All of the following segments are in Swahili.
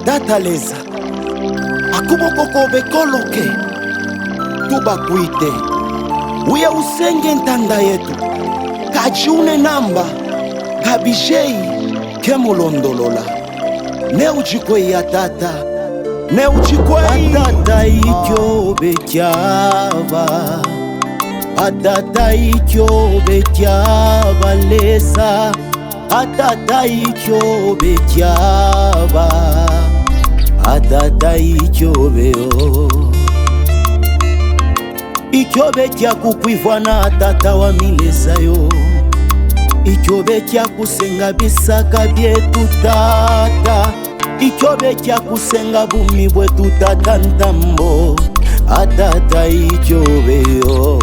dataleza akubokoko bekoloke tubakwite uya usenge ntanda yetu kajune namba kabishei kemulondolola ne uchikwe ya tata ne uchikwe atata ikyo bekyaba atata ikyo bekyaba lesa atata ikyo bekyaba atata ikyo beo ikyo bekya kukwivwa na atata wa milesa yo ikyo bekya kusenga bisaka byetu tata ikyo bekya kusenga bumi bwetu tata ntambo atata ikyo beo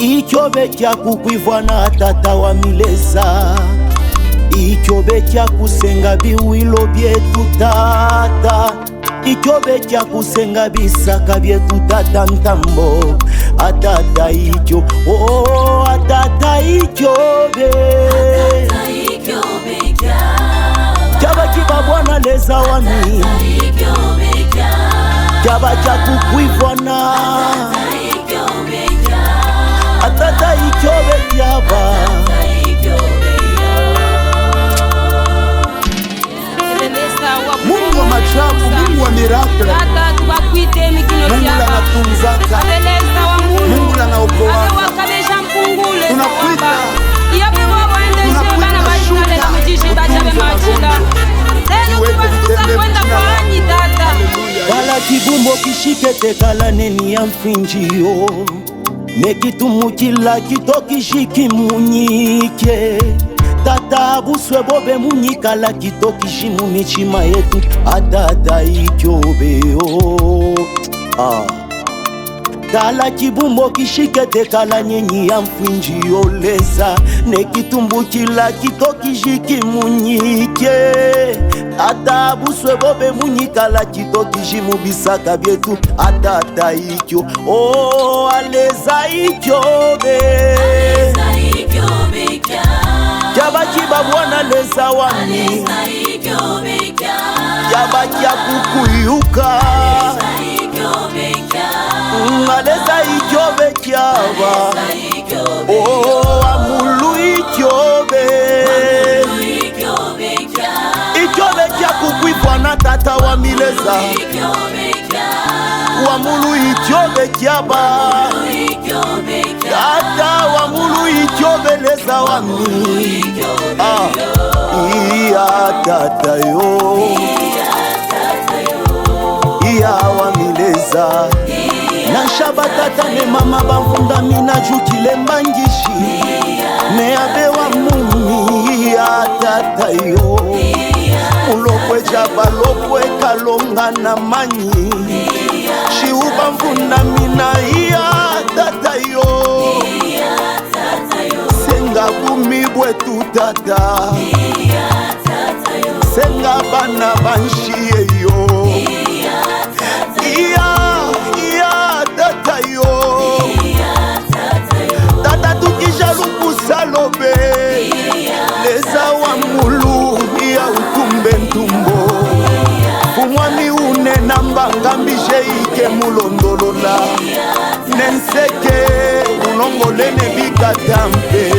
ikyo bekya kukwivwa na atata wa milesa ikyo bekya kusenga biwilo byetu tata ikyo bekya kusenga bisaka byetu tata ntambo atata ikyo atata ikyo be kyaba kiba bwana leza wami kyaba kya kukwivwana atata ikyo bekyaba Mungu wa majabu, Mungu wa miracle, Mungu anatunzaka, Mungu anaokoa. Tunakuita kala kibumbo kishikete kala neni ya mfinjio nekitumukila kitokishiki munyike tata buswe bobe munyikala kitokishimu michima yetu atata ikyobeo kala kibumbo kishikete kala nyenyi ya mfinjio leza nekitumbukila kitokishiki munyike ata buswe bobe munyikala kitokishimu bisaka byetu atata ikyo aleza ikyobe kyaba kiba bwana leza wami kyaba kya kukuyuka aleza ikyobe kyaba amulu ikyobe ikyobe kya kukwivwa na tata wa mileza wamulu ikyobe kyaba tata wamulu ikyobe leza wami iya tata yo iya wamileza na shaba tata ne mama bavunda mina jukile mbangishi ne abewa mumi iya tata yo mulokwe jaba lokwe kalonga na manyi shiuba mvunda mina iya tata yo senga bumi bwetu tata senga bana banshiye yo iya tata yo tata tukisha lupusa lobe leza wa mulu iya utumbe ntumbo umwami une nambanga mbije ike mulondolola nenseke ulongolene bikatampe